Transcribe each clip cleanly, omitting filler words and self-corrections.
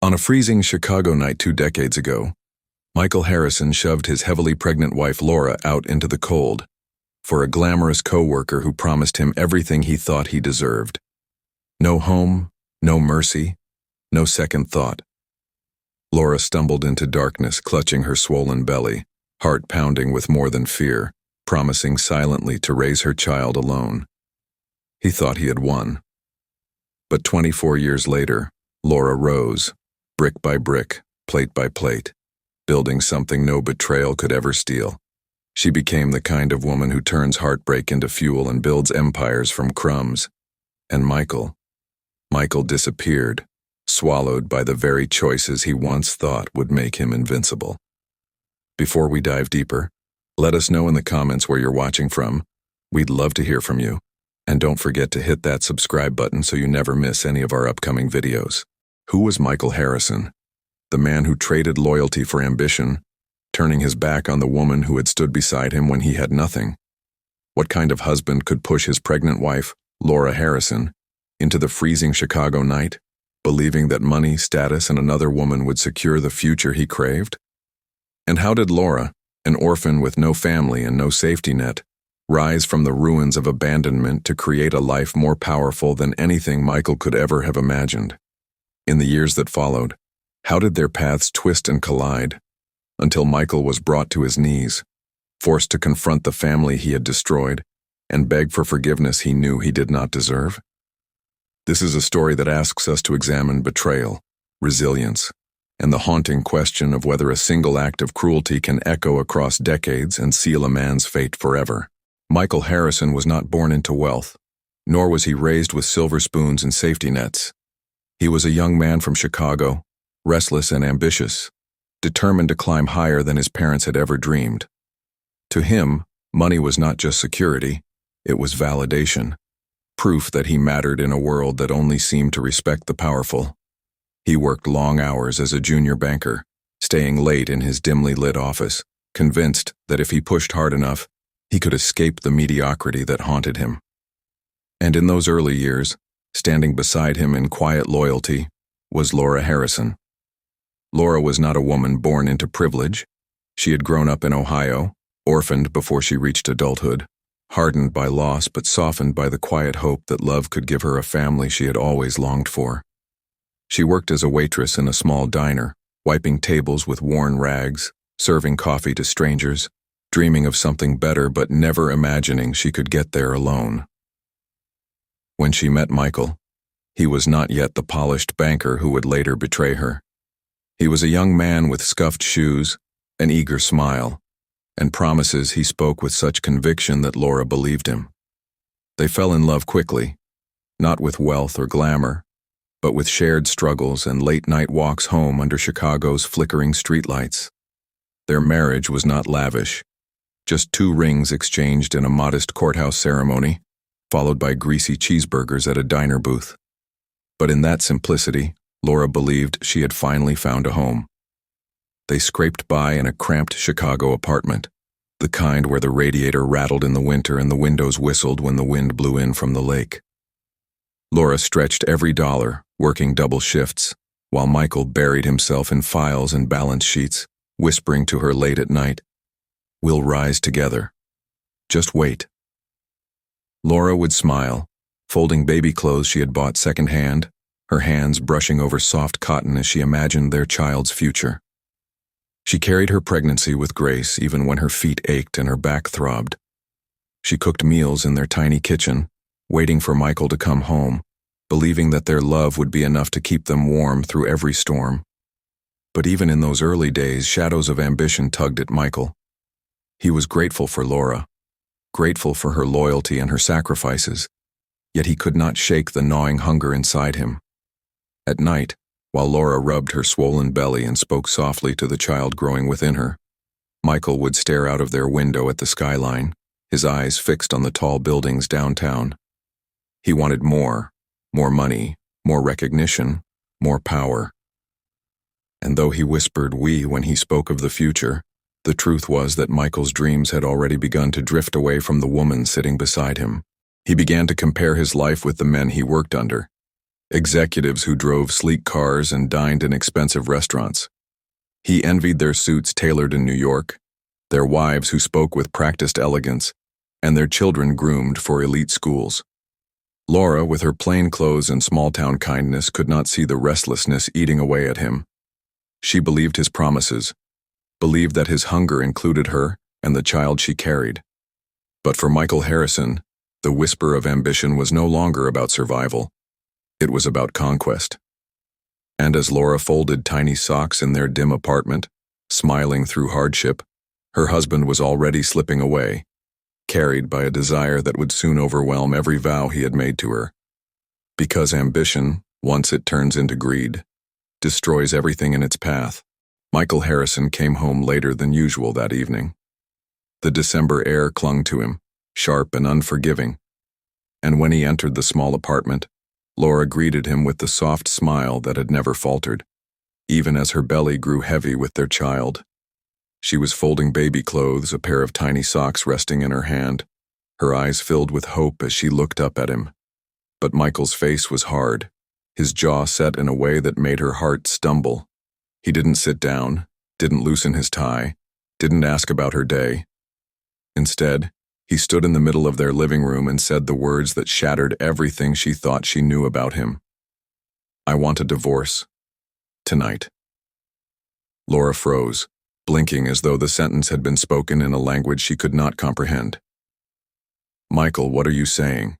On a freezing Chicago night 2 decades ago, Michael Harrison shoved his heavily pregnant wife Laura out into the cold for a glamorous co-worker who promised him everything he thought he deserved. No home, no mercy, no second thought. Laura stumbled into darkness, clutching her swollen belly, heart pounding with more than fear, promising silently to raise her child alone. He thought he had won. But 24 years later, Laura rose, brick by brick, plate by plate, building something no betrayal could ever steal. She became the kind of woman who turns heartbreak into fuel and builds empires from crumbs. And Michael disappeared, swallowed by the very choices he once thought would make him invincible. Before we dive deeper, let us know in the comments where you're watching from. We'd love to hear from you. And don't forget to hit that subscribe button so you never miss any of our upcoming videos. Who was Michael Harrison? The man who traded loyalty for ambition, turning his back on the woman who had stood beside him when he had nothing. What kind of husband could push his pregnant wife, Laura Harrison, into the freezing Chicago night, believing that money, status, and another woman would secure the future he craved? And how did Laura, an orphan with no family and no safety net, rise from the ruins of abandonment to create a life more powerful than anything Michael could ever have imagined? In the years that followed, how did their paths twist and collide, until Michael was brought to his knees, forced to confront the family he had destroyed, and beg for forgiveness he knew he did not deserve? This is a story that asks us to examine betrayal, resilience, and the haunting question of whether a single act of cruelty can echo across decades and seal a man's fate forever. Michael Harrison was not born into wealth, nor was he raised with silver spoons and safety nets. He was a young man from Chicago, restless and ambitious, determined to climb higher than his parents had ever dreamed. To him, money was not just security, it was validation, proof that he mattered in a world that only seemed to respect the powerful. He worked long hours as a junior banker, staying late in his dimly lit office, convinced that if he pushed hard enough, he could escape the mediocrity that haunted him. And in those early years, standing beside him in quiet loyalty, was Laura Harrison. Laura was not a woman born into privilege. She had grown up in Ohio, orphaned before she reached adulthood, hardened by loss but softened by the quiet hope that love could give her a family she had always longed for. She worked as a waitress in a small diner, wiping tables with worn rags, serving coffee to strangers, dreaming of something better but never imagining she could get there alone. When she met Michael, he was not yet the polished banker who would later betray her. He was a young man with scuffed shoes, an eager smile, and promises he spoke with such conviction that Laura believed him. They fell in love quickly, not with wealth or glamour, but with shared struggles and late-night walks home under Chicago's flickering streetlights. Their marriage was not lavish, just 2 rings exchanged in a modest courthouse ceremony, followed by greasy cheeseburgers at a diner booth. But in that simplicity, Laura believed she had finally found a home. They scraped by in a cramped Chicago apartment, the kind where the radiator rattled in the winter and the windows whistled when the wind blew in from the lake. Laura stretched every dollar, working double shifts, while Michael buried himself in files and balance sheets, whispering to her late at night, "We'll rise together. Just wait." Laura would smile, folding baby clothes she had bought secondhand, her hands brushing over soft cotton as she imagined their child's future. She carried her pregnancy with grace even when her feet ached and her back throbbed. She cooked meals in their tiny kitchen, waiting for Michael to come home, believing that their love would be enough to keep them warm through every storm. But even in those early days, shadows of ambition tugged at Michael. He was grateful for Laura, grateful for her loyalty and her sacrifices, yet he could not shake the gnawing hunger inside him. At night, while Laura rubbed her swollen belly and spoke softly to the child growing within her, Michael would stare out of their window at the skyline, his eyes fixed on the tall buildings downtown. He wanted more money, more recognition, more power. And though he whispered "we" when he spoke of the future, the truth was that Michael's dreams had already begun to drift away from the woman sitting beside him. He began to compare his life with the men he worked under. executives who drove sleek cars and dined in expensive restaurants. He envied their suits tailored in New York, their wives who spoke with practiced elegance, and their children groomed for elite schools. Laura, with her plain clothes and small-town kindness, could not see the restlessness eating away at him. She believed his promises, believed that his hunger included her and the child she carried. But for Michael Harrison, the whisper of ambition was no longer about survival. It was about conquest. And as Laura folded tiny socks in their dim apartment, smiling through hardship, her husband was already slipping away, carried by a desire that would soon overwhelm every vow he had made to her. Because ambition, once it turns into greed, destroys everything in its path. Michael Harrison came home later than usual that evening. The December air clung to him, sharp and unforgiving. And when he entered the small apartment, Laura greeted him with the soft smile that had never faltered, even as her belly grew heavy with their child. She was folding baby clothes, a pair of tiny socks resting in her hand, her eyes filled with hope as she looked up at him. But Michael's face was hard, his jaw set in a way that made her heart stumble. He didn't sit down, didn't loosen his tie, didn't ask about her day. Instead, he stood in the middle of their living room and said the words that shattered everything she thought she knew about him. "I want a divorce. Tonight." Laura froze, blinking as though the sentence had been spoken in a language she could not comprehend. "Michael, what are you saying?"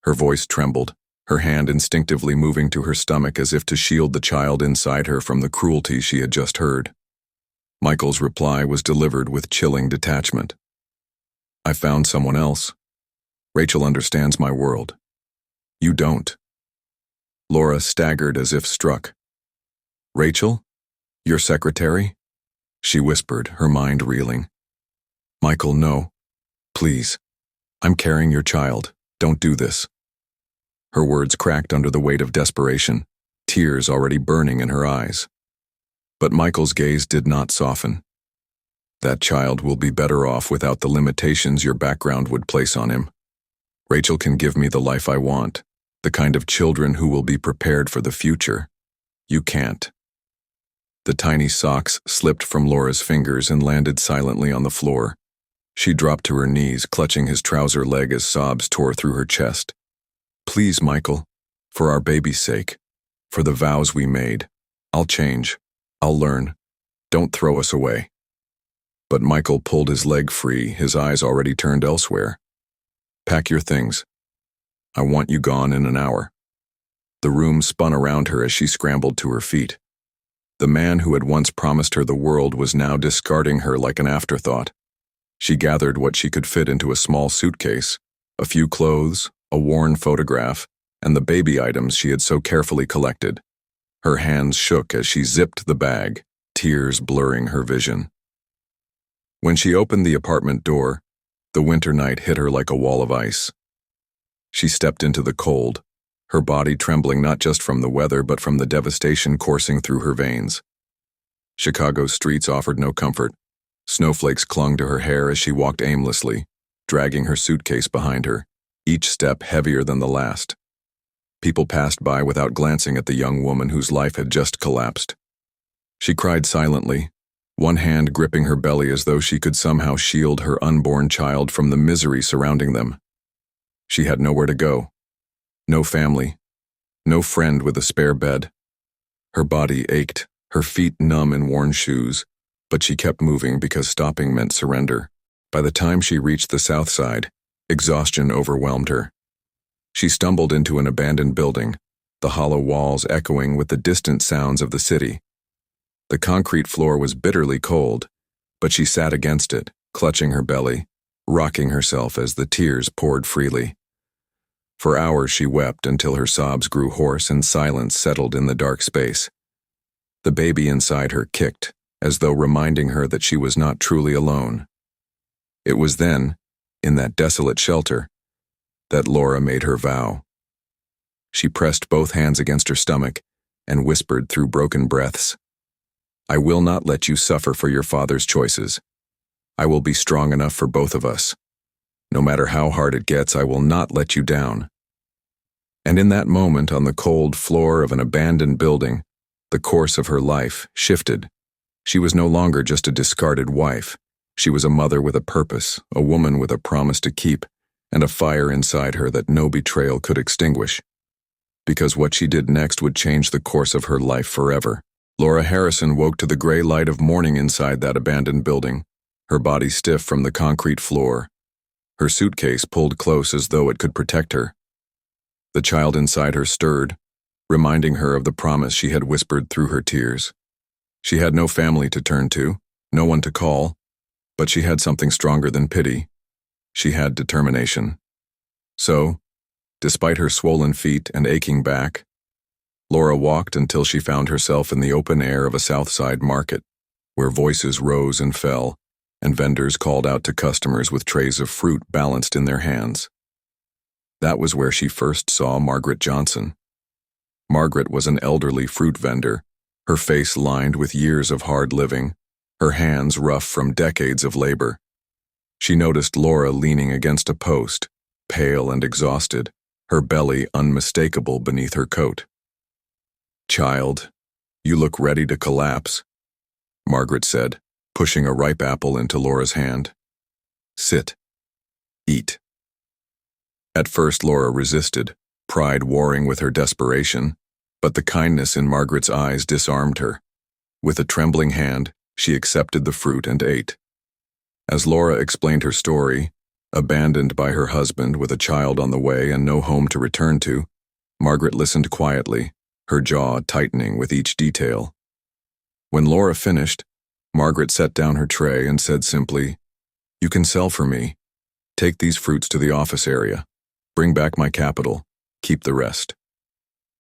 Her voice trembled, her hand instinctively moving to her stomach as if to shield the child inside her from the cruelty she had just heard. Michael's reply was delivered with chilling detachment. "I found someone else. Rachel understands my world. You don't." Laura staggered as if struck. "Rachel? Your secretary?" she whispered, her mind reeling. "Michael, no. Please. I'm carrying your child. Don't do this." Her words cracked under the weight of desperation, tears already burning in her eyes. But Michael's gaze did not soften. "That child will be better off without the limitations your background would place on him. Rachel can give me the life I want, the kind of children who will be prepared for the future. You can't." The tiny socks slipped from Laura's fingers and landed silently on the floor. She dropped to her knees, clutching his trouser leg as sobs tore through her chest. "Please, Michael, for our baby's sake, for the vows we made. I'll change. I'll learn. Don't throw us away." But Michael pulled his leg free, his eyes already turned elsewhere. "Pack your things. I want you gone in an hour." The room spun around her as she scrambled to her feet. The man who had once promised her the world was now discarding her like an afterthought. She gathered what she could fit into a small suitcase, a few clothes, a worn photograph, and the baby items she had so carefully collected. Her hands shook as she zipped the bag, tears blurring her vision. When she opened the apartment door, the winter night hit her like a wall of ice. She stepped into the cold, her body trembling not just from the weather but from the devastation coursing through her veins. Chicago's streets offered no comfort. Snowflakes clung to her hair as she walked aimlessly, dragging her suitcase behind her, each step heavier than the last. People passed by without glancing at the young woman whose life had just collapsed. She cried silently, one hand gripping her belly as though she could somehow shield her unborn child from the misery surrounding them. She had nowhere to go. No family. No friend with a spare bed. Her body ached, her feet numb in worn shoes, but she kept moving because stopping meant surrender. By the time she reached the south side, exhaustion overwhelmed her. She stumbled into an abandoned building, the hollow walls echoing with the distant sounds of the city. The concrete floor was bitterly cold, but she sat against it, clutching her belly, rocking herself as the tears poured freely. For hours she wept until her sobs grew hoarse and silence settled in the dark space. The baby inside her kicked, as though reminding her that she was not truly alone. It was then, in that desolate shelter, that Laura made her vow. She pressed both hands against her stomach and whispered through broken breaths, "I will not let you suffer for your father's choices. I will be strong enough for both of us. No matter how hard it gets, I will not let you down." And in that moment, on the cold floor of an abandoned building, the course of her life shifted. She was no longer just a discarded wife. She was a mother with a purpose, a woman with a promise to keep, and a fire inside her that no betrayal could extinguish. Because what she did next would change the course of her life forever. Laura Harrison woke to the gray light of morning inside that abandoned building, her body stiff from the concrete floor, her suitcase pulled close as though it could protect her. The child inside her stirred, reminding her of the promise she had whispered through her tears. She had no family to turn to, no one to call, but she had something stronger than pity. She had determination. So, despite her swollen feet and aching back, Laura walked until she found herself in the open air of a Southside market, where voices rose and fell, and vendors called out to customers with trays of fruit balanced in their hands. That was where she first saw Margaret Johnson. Margaret was an elderly fruit vendor, her face lined with years of hard living, her hands rough from decades of labor. She noticed Laura leaning against a post, pale and exhausted, her belly unmistakable beneath her coat. "Child, you look ready to collapse," Margaret said, pushing a ripe apple into Laura's hand. "Sit. Eat." At first Laura resisted, pride warring with her desperation, but the kindness in Margaret's eyes disarmed her. With a trembling hand, she accepted the fruit and ate. As Laura explained her story, abandoned by her husband with a child on the way and no home to return to, Margaret listened quietly, her jaw tightening with each detail. When Laura finished, Margaret set down her tray and said simply, "You can sell for me. Take these fruits to the office area. Bring back my capital. Keep the rest."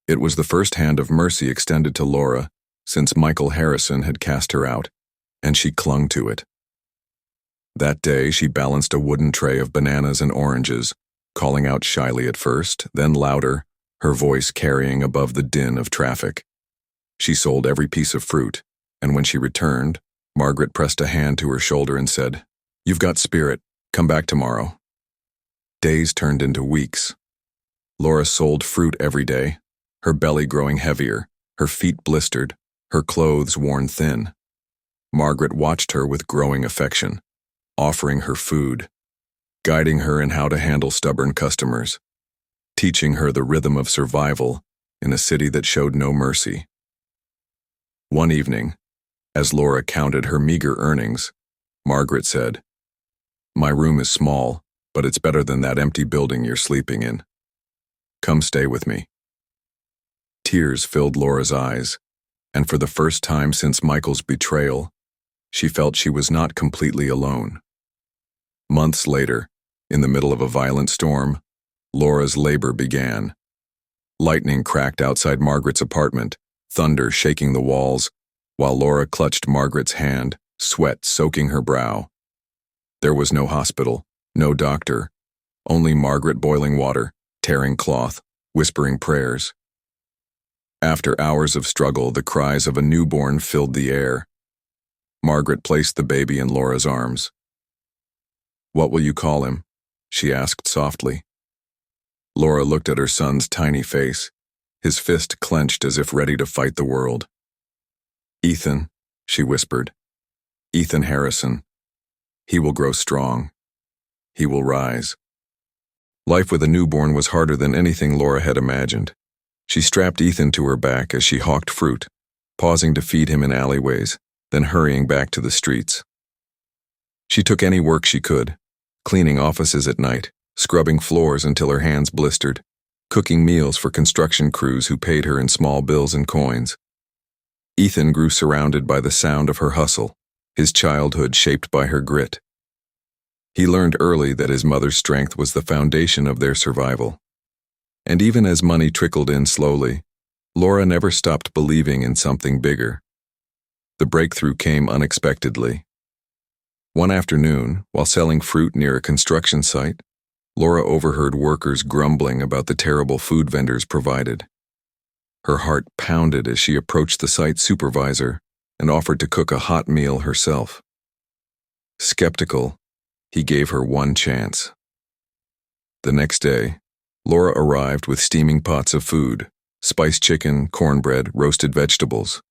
It was the first hand of mercy extended to Laura since Michael Harrison had cast her out, and she clung to it. That day, she balanced a wooden tray of bananas and oranges, calling out shyly at first, then louder, her voice carrying above the din of traffic. She sold every piece of fruit, and when she returned, Margaret pressed a hand to her shoulder and said, "You've got spirit. Come back tomorrow." Days turned into weeks. Laura sold fruit every day, her belly growing heavier, her feet blistered, her clothes worn thin. Margaret watched her with growing affection, offering her food, guiding her in how to handle stubborn customers, teaching her the rhythm of survival in a city that showed no mercy. One evening, as Laura counted her meager earnings, Margaret said, "My room is small, but it's better than that empty building you're sleeping in. Come stay with me." Tears filled Laura's eyes, and for the first time since Michael's betrayal, she felt she was not completely alone. Months later, in the middle of a violent storm, Laura's labor began. Lightning cracked outside Margaret's apartment, thunder shaking the walls, while Laura clutched Margaret's hand, sweat soaking her brow. There was no hospital, no doctor, only Margaret boiling water, tearing cloth, whispering prayers. After hours of struggle, the cries of a newborn filled the air. Margaret placed the baby in Laura's arms. "What will you call him?" she asked softly. Laura looked at her son's tiny face, his fist clenched as if ready to fight the world. "Ethan," she whispered. "Ethan Harrison. He will grow strong. He will rise." Life with a newborn was harder than anything Laura had imagined. She strapped Ethan to her back as she hawked fruit, pausing to feed him in alleyways, then hurrying back to the streets. She took any work she could, cleaning offices at night, scrubbing floors until her hands blistered, cooking meals for construction crews who paid her in small bills and coins. Ethan grew surrounded by the sound of her hustle, his childhood shaped by her grit. He learned early that his mother's strength was the foundation of their survival. And even as money trickled in slowly, Laura never stopped believing in something bigger. The breakthrough came unexpectedly. One afternoon, while selling fruit near a construction site, Laura overheard workers grumbling about the terrible food vendors provided. Her heart pounded as she approached the site supervisor and offered to cook a hot meal herself. Skeptical, he gave her one chance. The next day, Laura arrived with steaming pots of food, spiced chicken, cornbread, roasted vegetables.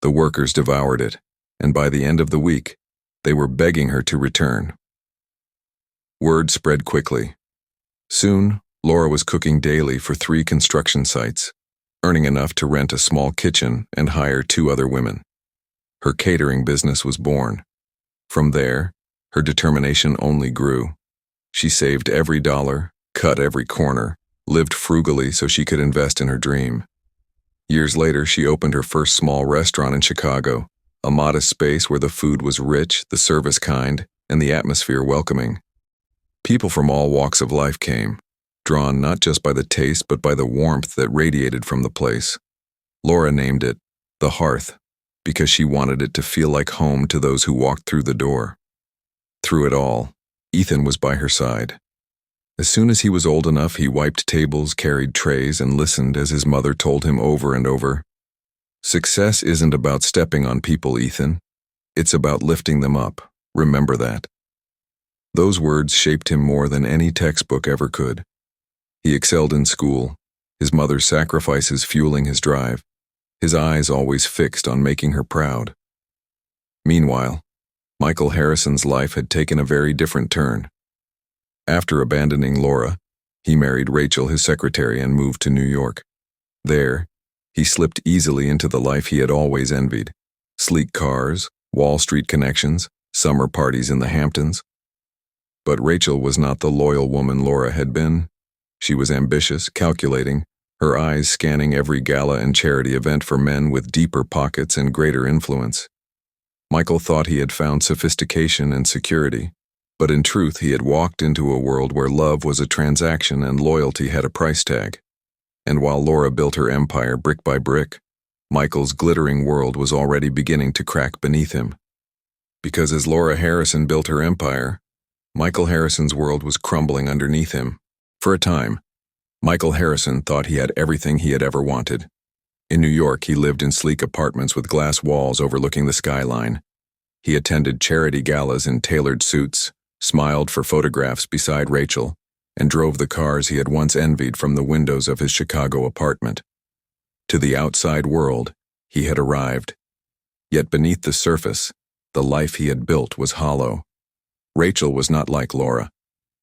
The workers devoured it, and by the end of the week, they were begging her to return. Word spread quickly. Soon, Laura was cooking daily for 3 construction sites, earning enough to rent a small kitchen and hire 2 other women. Her catering business was born. From there, her determination only grew. She saved every dollar, cut every corner, lived frugally so she could invest in her dream. Years later, she opened her first small restaurant in Chicago, a modest space where the food was rich, the service kind, and the atmosphere welcoming. People from all walks of life came, drawn not just by the taste but by the warmth that radiated from the place. Laura named it the Hearth because she wanted it to feel like home to those who walked through the door. Through it all, Ethan was by her side. As soon as he was old enough, he wiped tables, carried trays, and listened as his mother told him over and over, "Success isn't about stepping on people, Ethan. It's about lifting them up. Remember that." Those words shaped him more than any textbook ever could. He excelled in school, his mother's sacrifices fueling his drive, his eyes always fixed on making her proud. Meanwhile, Michael Harrison's life had taken a very different turn. After abandoning Laura, he married Rachel, his secretary, and moved to New York. There, he slipped easily into the life he had always envied: sleek cars, Wall Street connections, summer parties in the Hamptons. But Rachel was not the loyal woman Laura had been. She was ambitious, calculating, her eyes scanning every gala and charity event for men with deeper pockets and greater influence. Michael thought he had found sophistication and security, but in truth he had walked into a world where love was a transaction and loyalty had a price tag. And while Laura built her empire brick by brick, Michael's glittering world was already beginning to crack beneath him. Because as Laura Harrison built her empire, Michael Harrison's world was crumbling underneath him. For a time, Michael Harrison thought he had everything he had ever wanted. In New York, he lived in sleek apartments with glass walls overlooking the skyline. He attended charity galas in tailored suits, smiled for photographs beside Rachel, and drove the cars he had once envied from the windows of his Chicago apartment. To the outside world, he had arrived. Yet beneath the surface, the life he had built was hollow. Rachel was not like Laura.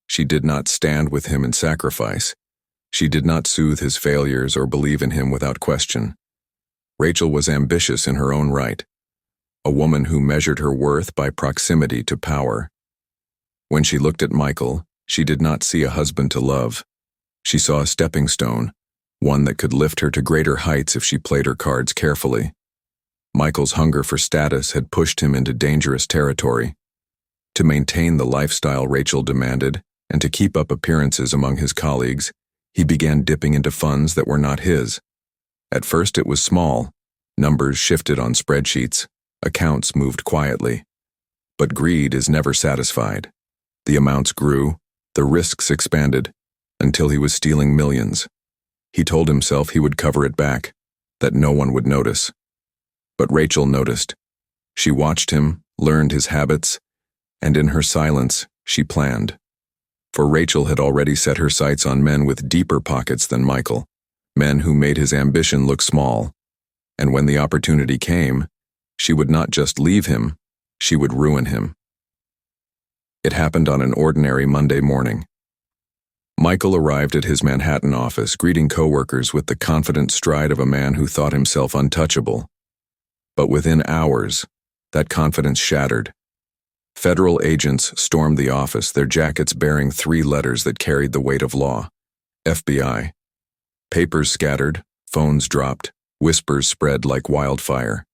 She did not stand with him in sacrifice. She did not soothe his failures or believe in him without question. Rachel was ambitious in her own right, a woman who measured her worth by proximity to power. When she looked at Michael, she did not see a husband to love. She saw a stepping stone, one that could lift her to greater heights if she played her cards carefully. Michael's hunger for status had pushed him into dangerous territory. To maintain the lifestyle Rachel demanded, and to keep up appearances among his colleagues, he began dipping into funds that were not his. At first it was small. Numbers shifted on spreadsheets. Accounts moved quietly. But greed is never satisfied. The amounts grew, the risks expanded, until he was stealing millions. He told himself he would cover it back, that no one would notice. But Rachel noticed. She watched him, learned his habits, and in her silence, she planned. For Rachel had already set her sights on men with deeper pockets than Michael, men who made his ambition look small. And when the opportunity came, she would not just leave him, she would ruin him. It happened on an ordinary Monday morning. Michael arrived at his Manhattan office, greeting coworkers with the confident stride of a man who thought himself untouchable. But within hours, that confidence shattered. Federal agents stormed the office, their jackets bearing 3 letters that carried the weight of law: FBI. Papers scattered, phones dropped, whispers spread like wildfire.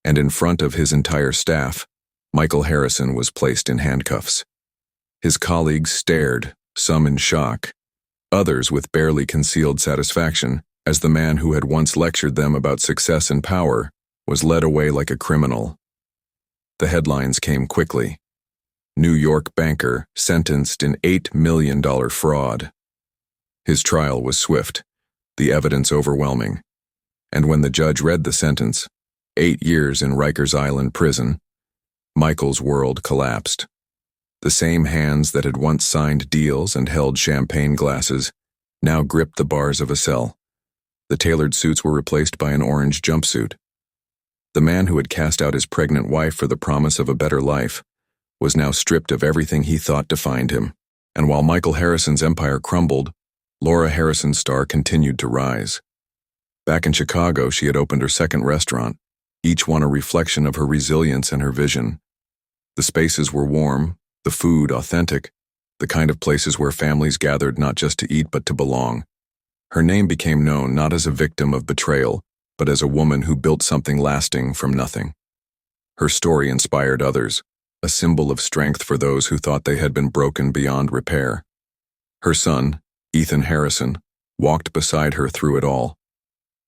And in front of his entire staff, Michael Harrison was placed in handcuffs. His colleagues stared, some in shock, others with barely concealed satisfaction, as the man who had once lectured them about success and power was led away like a criminal. The headlines came quickly. New York banker sentenced in $8 million fraud. His trial was swift, the evidence overwhelming. And when the judge read the sentence, 8 years in Rikers Island prison, Michael's world collapsed. The same hands that had once signed deals and held champagne glasses now gripped the bars of a cell. The tailored suits were replaced by an orange jumpsuit. The man who had cast out his pregnant wife for the promise of a better life was now stripped of everything he thought defined him. And while Michael Harrison's empire crumbled, Laura Harrison's star continued to rise. Back in Chicago, she had opened her second restaurant, each one a reflection of her resilience and her vision. The spaces were warm, the food authentic, the kind of places where families gathered not just to eat but to belong. Her name became known not as a victim of betrayal, but as a woman who built something lasting from nothing. Her story inspired others, a symbol of strength for those who thought they had been broken beyond repair. Her son, Ethan Harrison, walked beside her through it all.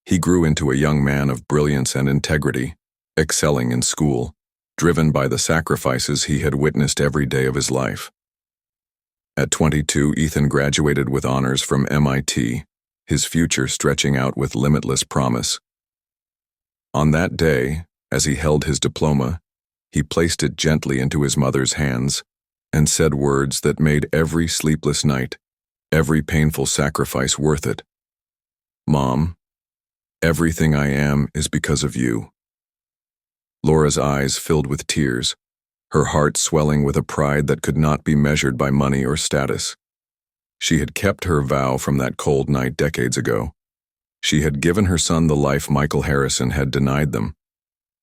He grew into a young man of brilliance and integrity, excelling in school, driven by the sacrifices he had witnessed every day of his life. At 22, Ethan graduated with honors from MIT, his future stretching out with limitless promise. On that day, as he held his diploma, he placed it gently into his mother's hands and said words that made every sleepless night, every painful sacrifice worth it. "Mom, everything I am is because of you." Laura's eyes filled with tears, her heart swelling with a pride that could not be measured by money or status. She had kept her vow from that cold night decades ago. She had given her son the life Michael Harrison had denied them.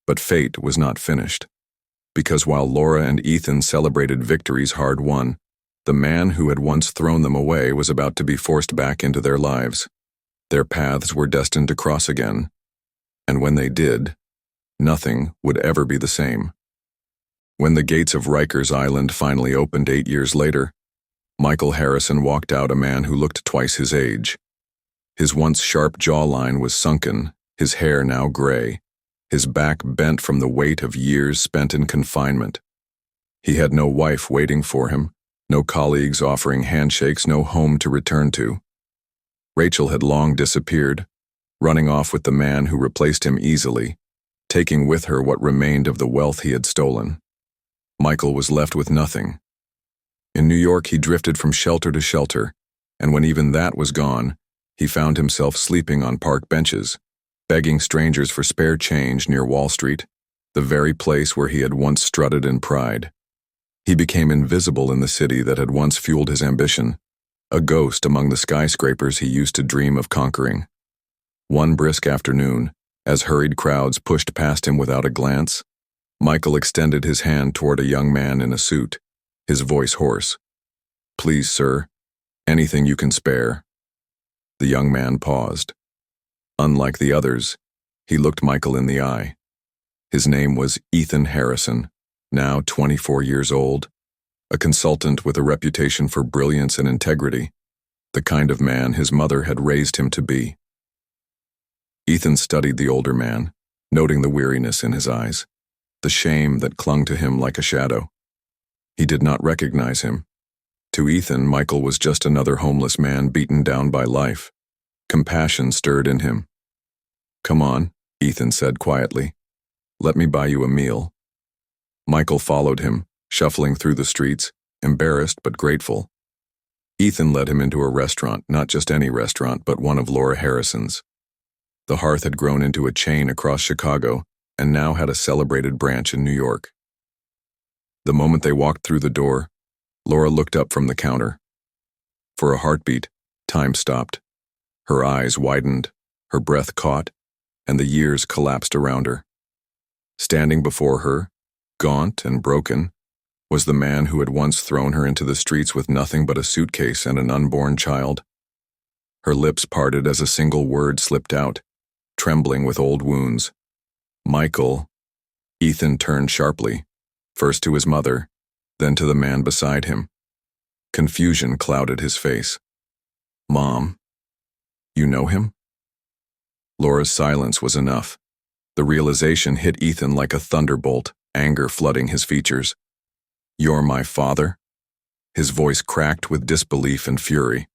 But fate was not finished. Because while Laura and Ethan celebrated victories hard won, the man who had once thrown them away was about to be forced back into their lives. Their paths were destined to cross again. And when they did, nothing would ever be the same. When the gates of Rikers Island finally opened 8 years later, Michael Harrison walked out a man who looked twice his age. His once sharp jawline was sunken, his hair now gray, his back bent from the weight of years spent in confinement. He had no wife waiting for him, no colleagues offering handshakes, no home to return to. Rachel had long disappeared, running off with the man who replaced him easily, taking with her what remained of the wealth he had stolen. Michael was left with nothing. In New York, he drifted from shelter to shelter, and when even that was gone, he found himself sleeping on park benches, begging strangers for spare change near Wall Street, the very place where he had once strutted in pride. He became invisible in the city that had once fueled his ambition, a ghost among the skyscrapers he used to dream of conquering. One brisk afternoon, as hurried crowds pushed past him without a glance, Michael extended his hand toward a young man in a suit, his voice hoarse. "Please, sir, anything you can spare." The young man paused. Unlike the others, he looked Michael in the eye. His name was Ethan Harrison, now 24 years old, a consultant with a reputation for brilliance and integrity, the kind of man his mother had raised him to be. Ethan studied the older man, noting the weariness in his eyes, the shame that clung to him like a shadow. He did not recognize him. To Ethan, Michael was just another homeless man beaten down by life. Compassion stirred in him. "Come on," Ethan said quietly. "Let me buy you a meal." Michael followed him, shuffling through the streets, embarrassed but grateful. Ethan led him into a restaurant, not just any restaurant, but one of Laura Harrison's. The Hearth had grown into a chain across Chicago and now had a celebrated branch in New York. The moment they walked through the door, Laura looked up from the counter. For a heartbeat, time stopped. Her eyes widened, her breath caught, and the years collapsed around her. Standing before her, gaunt and broken, was the man who had once thrown her into the streets with nothing but a suitcase and an unborn child. Her lips parted as a single word slipped out, trembling with old wounds. "Michael." Ethan turned sharply, first to his mother, then to the man beside him. Confusion clouded his face. "Mom, you know him?" Laura's silence was enough. The realization hit Ethan like a thunderbolt, anger flooding his features. "You're my father?" His voice cracked with disbelief and fury.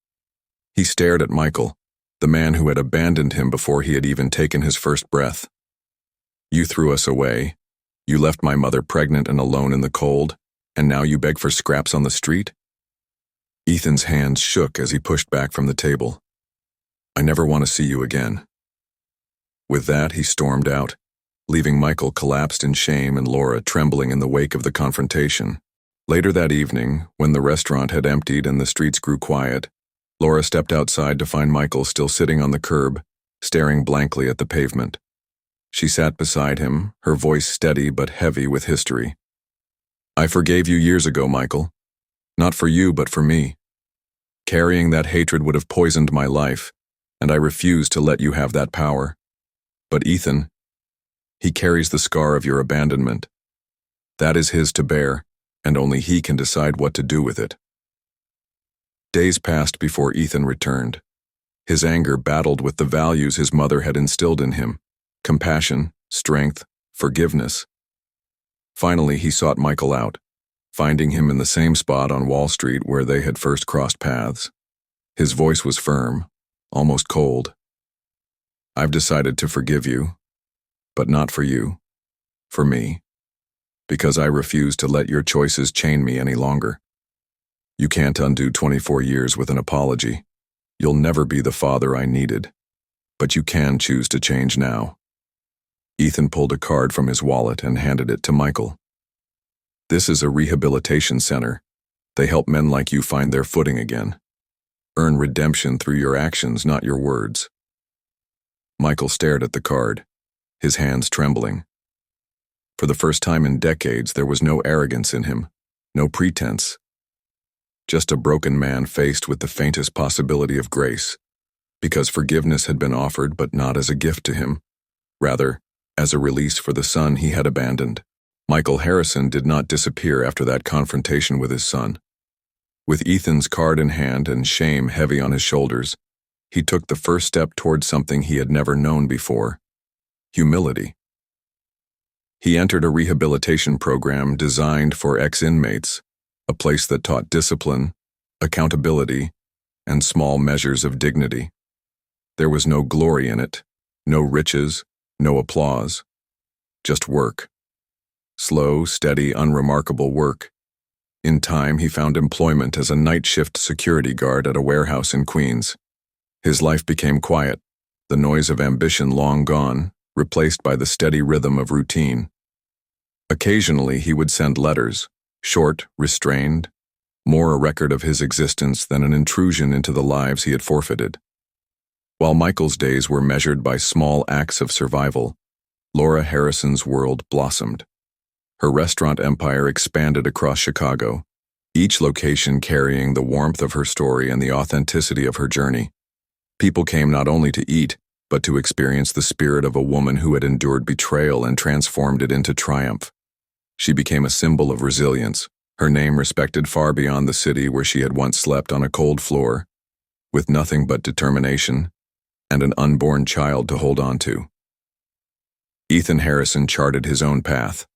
He stared at Michael, the man who had abandoned him before he had even taken his first breath. "You threw us away. You left my mother pregnant and alone in the cold, and now you beg for scraps on the street?" Ethan's hands shook as he pushed back from the table. "I never want to see you again." With that, he stormed out, leaving Michael collapsed in shame and Laura trembling in the wake of the confrontation. Later that evening, when the restaurant had emptied and the streets grew quiet, Laura stepped outside to find Michael still sitting on the curb, staring blankly at the pavement. She sat beside him, her voice steady but heavy with history. "I forgave you years ago, Michael. Not for you, but for me. Carrying that hatred would have poisoned my life, and I refuse to let you have that power. But Ethan, he carries the scar of your abandonment. That is his to bear, and only he can decide what to do with it." Days passed before Ethan returned. His anger battled with the values his mother had instilled in him: compassion, strength, forgiveness. Finally, he sought Michael out, finding him in the same spot on Wall Street where they had first crossed paths. His voice was firm, almost cold. "I've decided to forgive you, but not for you, for me, because I refuse to let your choices chain me any longer. You can't undo 24 years with an apology. You'll never be the father I needed, but you can choose to change now." Ethan pulled a card from his wallet and handed it to Michael. "This is a rehabilitation center. They help men like you find their footing again. Earn redemption through your actions, not your words." Michael stared at the card, his hands trembling. For the first time in decades, there was no arrogance in him, no pretense. Just a broken man faced with the faintest possibility of grace, because forgiveness had been offered but not as a gift to him, rather, as a release for the son he had abandoned. Michael Harrison did not disappear after that confrontation with his son. With Ethan's card in hand and shame heavy on his shoulders, he took the first step towards something he had never known before: humility. He entered a rehabilitation program designed for ex-inmates, a place that taught discipline, accountability, and small measures of dignity. There was no glory in it, no riches, no applause, just work. Slow, steady, unremarkable work. In time, he found employment as a night shift security guard at a warehouse in Queens. His life became quiet, the noise of ambition long gone, replaced by the steady rhythm of routine. Occasionally, he would send letters, short, restrained, more a record of his existence than an intrusion into the lives he had forfeited. While Michael's days were measured by small acts of survival, Laura Harrison's world blossomed. Her restaurant empire expanded across Chicago, each location carrying the warmth of her story and the authenticity of her journey. People came not only to eat, but to experience the spirit of a woman who had endured betrayal and transformed it into triumph. She became a symbol of resilience, her name respected far beyond the city where she had once slept on a cold floor, with nothing but determination and an unborn child to hold on to. Ethan Harrison charted his own path.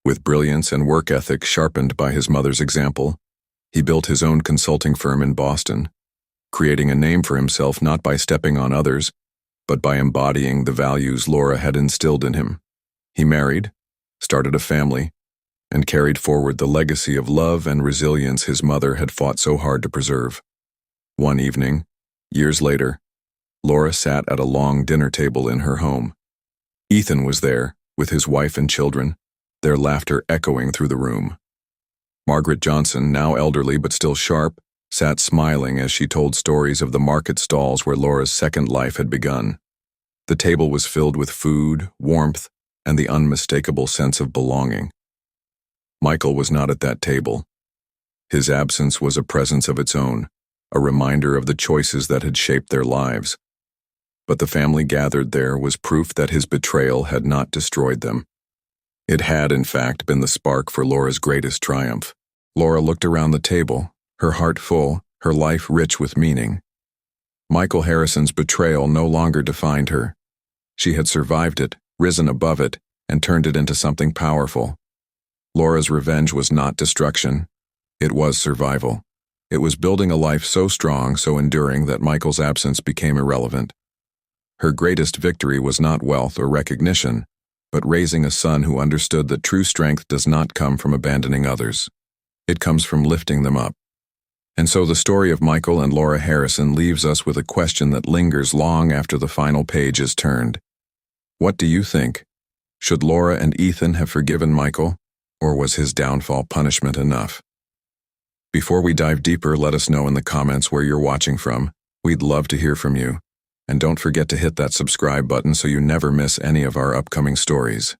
With brilliance and work ethic sharpened by his mother's example, he built his own consulting firm in Boston, creating a name for himself not by stepping on others, but by embodying the values Laura had instilled in him. He married, started a family, and carried forward the legacy of love and resilience his mother had fought so hard to preserve. One evening, years later, Laura sat at a long dinner table in her home. Ethan was there, with his wife and children, their laughter echoing through the room. Margaret Johnson, now elderly but still sharp, sat smiling as she told stories of the market stalls where Laura's second life had begun. The table was filled with food, warmth, and the unmistakable sense of belonging. Michael was not at that table. His absence was a presence of its own, a reminder of the choices that had shaped their lives. But the family gathered there was proof that his betrayal had not destroyed them. It had, in fact, been the spark for Laura's greatest triumph. Laura looked around the table, her heart full, her life rich with meaning. Michael Harrison's betrayal no longer defined her. She had survived it, risen above it, and turned it into something powerful. Laura's revenge was not destruction. It was survival. It was building a life so strong, so enduring that Michael's absence became irrelevant. Her greatest victory was not wealth or recognition, but raising a son who understood that true strength does not come from abandoning others. It comes from lifting them up. And so the story of Michael and Laura Harrison leaves us with a question that lingers long after the final page is turned. What do you think? Should Laura and Ethan have forgiven Michael, or was his downfall punishment enough? Before we dive deeper, let us know in the comments where you're watching from. We'd love to hear from you. And don't forget to hit that subscribe button so you never miss any of our upcoming stories.